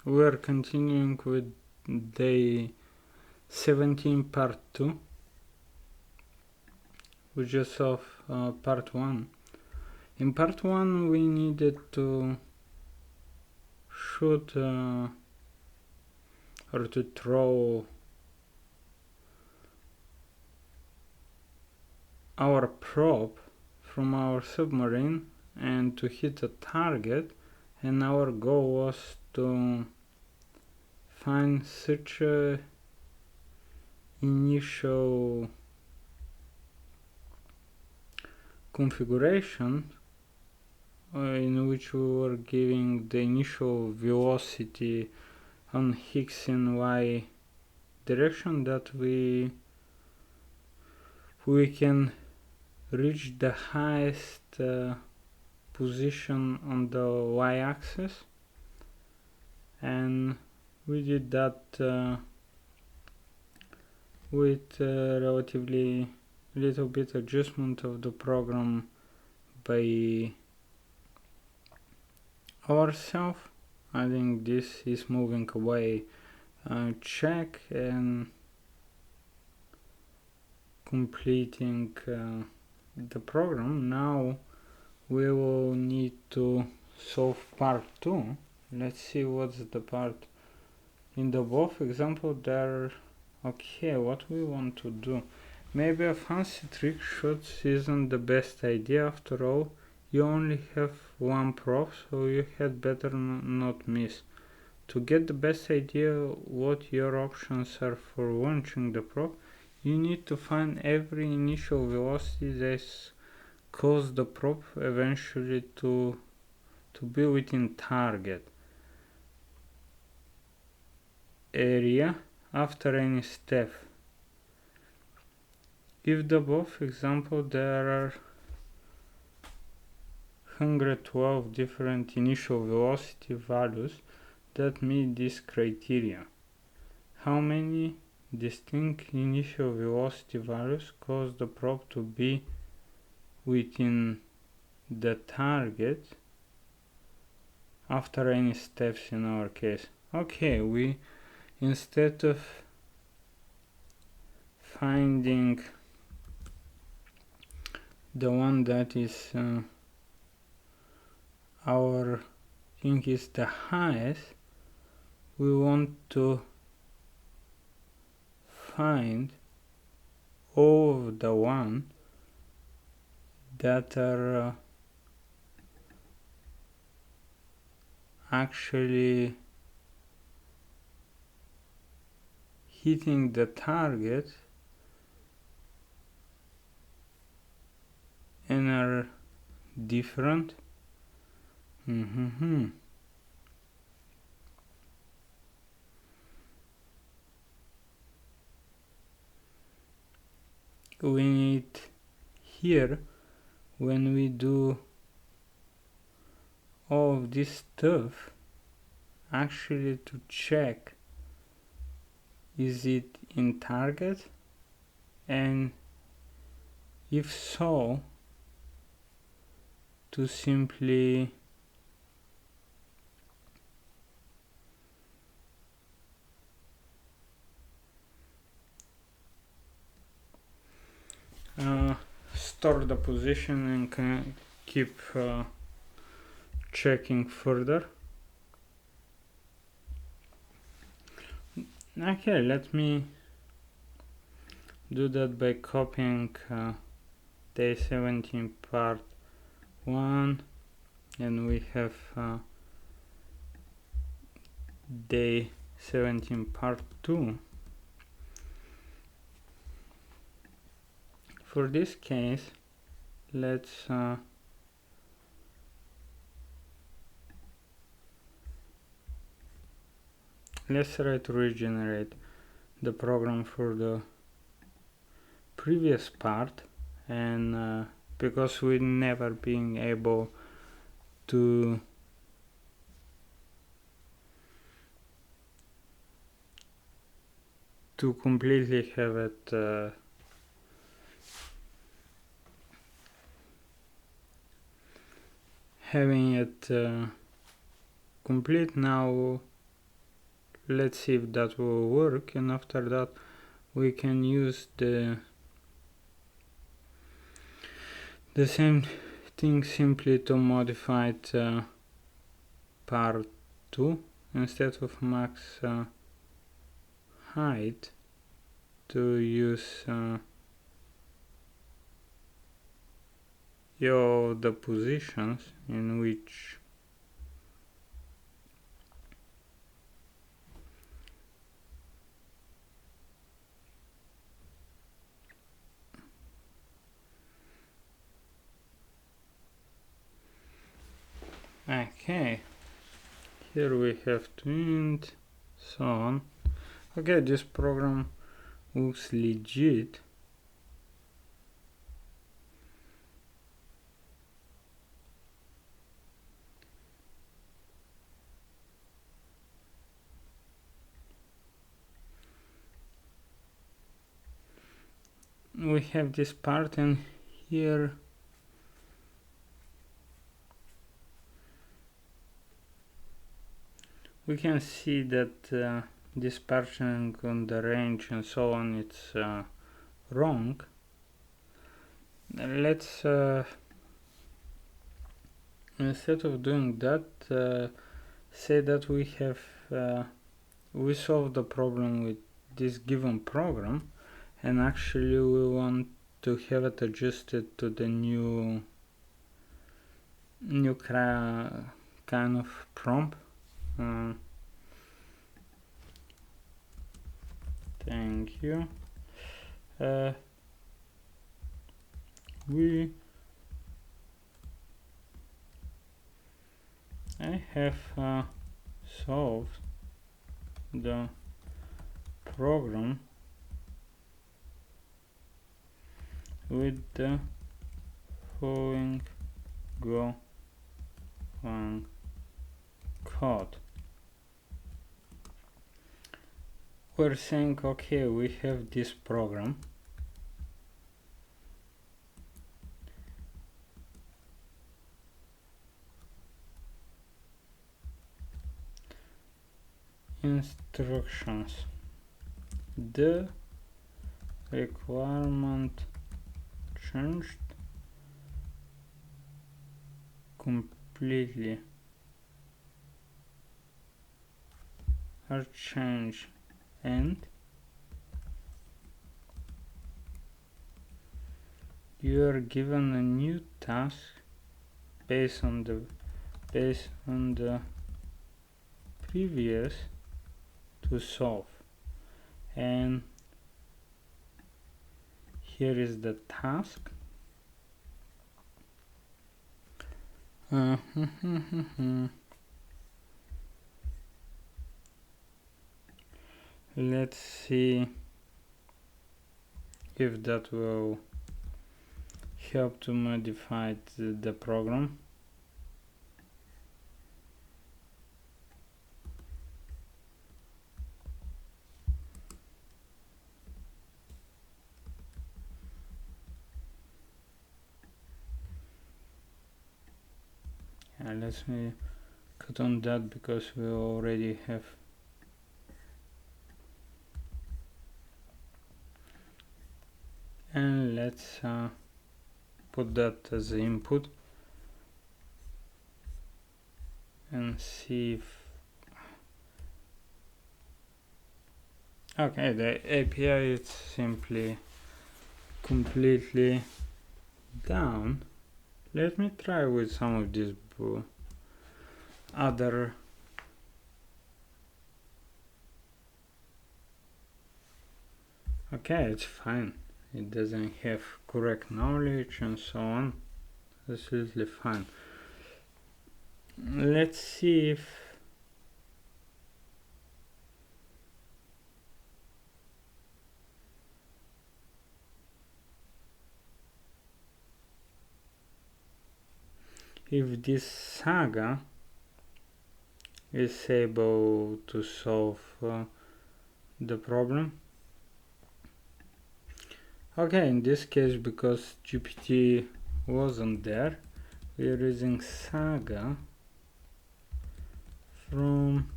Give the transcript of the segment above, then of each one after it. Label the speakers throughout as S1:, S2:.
S1: we're continuing with day 17 part 2. We just saw part 1. In part 1 we needed to shoot or to throw our probe from our submarine and to hit a target, and our goal was to find such a initial configuration in which we were giving the initial velocity on X and Y direction that we can reach the highest position on the y-axis, and we did that with relatively little bit adjustment of the program by ourselves. I think this is moving away. Check and completing the program. Now we will need to solve part 2. Let's see what's the part. In the both example there. Okay, what we want to do. Maybe a fancy trick shot isn't the best idea. After all, you only have one probe, so you had better not miss. To get the best idea what your options are for launching the probe, you need to find every initial velocity that cause the probe eventually to be within target area after any step. If the both example there are 112 different initial velocity values that meet this criteria, how many distinct initial velocity values cause the probe to be within the target after any steps in our case? Okay, we, instead of finding the one that is our thing is the highest, we want to find all of the one that are actually hitting the target and are different. We need here, when we do all of this stuff, actually to check is it in target, and if so, to simply store the position and can keep checking further. Okay, let me do that by copying day 17 part 1, and we have day 17 part 2. For this case, let's try to regenerate the program for the previous part, and because we never being able to completely have it having it complete. Now let's see if that will work, and after that we can use the same thing simply to modify it, part 2 instead of max height to use the positions in which okay, here we have twined, so on. Okay, this program looks legit. We have this part, and here we can see that dispersion on the range and so on, it's wrong. Let's instead of doing that, say that we have we solved the problem with this given program, and actually we want to have it adjusted to the new kind of prompt. Thank you. I have solved the program with the following Golang code. We're saying, okay, we have this program, instructions, the requirement changed completely are changed, and you are given a new task based on the previous to solve, and here is the task. Let's see if that will help to modify the program. Let me cut on that because we already have and let's put that as the input and see if okay, the API is simply completely down. Let me try with some of these other okay, it's fine. It doesn't have correct knowledge and so on. Absolutely fine. Let's see if this Saga is able to solve the problem. Okay, in this case, because GPT wasn't there, we are using Saga from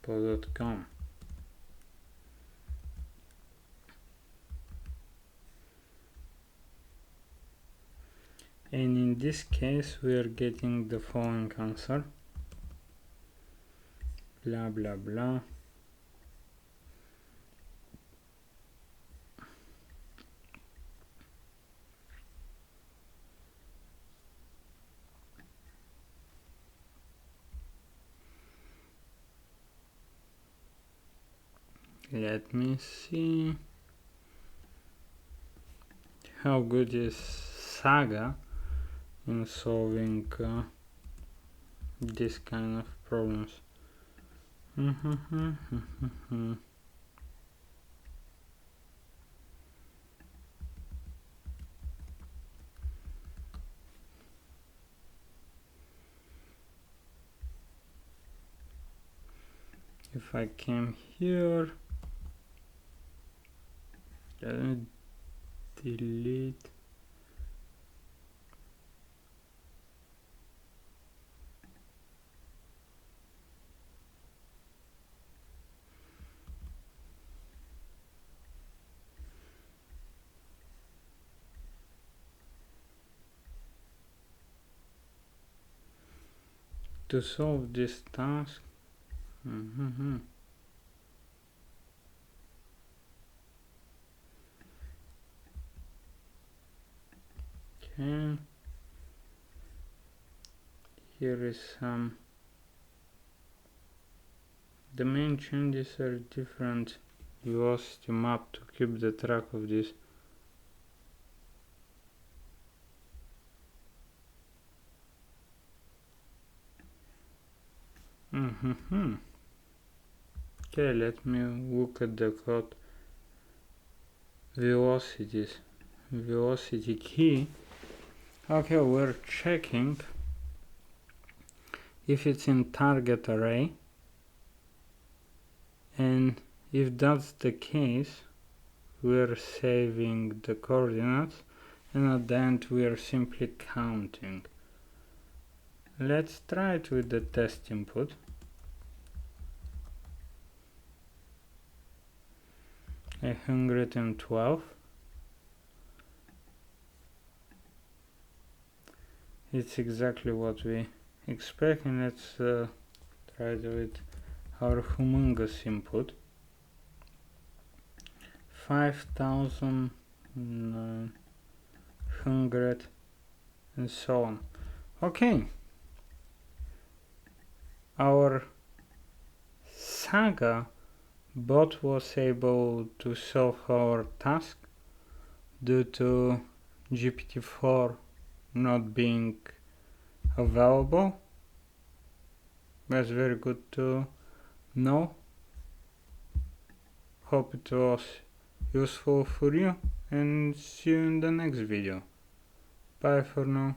S1: example.com. And in this case we are getting the following answer, blah blah blah. Let me see how good is Saga in solving this kind of problems. If I came here, delete, to solve this task. Okay, here is some. The main changes are different velocity map to keep the track of this. Okay, let me look at the code. Velocities, velocity key. Okay, we're checking if it's in target array, and if that's the case, we're saving the coordinates, and at the end we're simply counting. Let's try it with the test input. A 112. It's exactly what we expect, and let's try it with our humongous input. 5,900 and so on. Okay, our Saga bot was able to solve our task due to GPT-4 not being available. That's very good to know. Hope it was useful for you, and see you in the next video. Bye for now.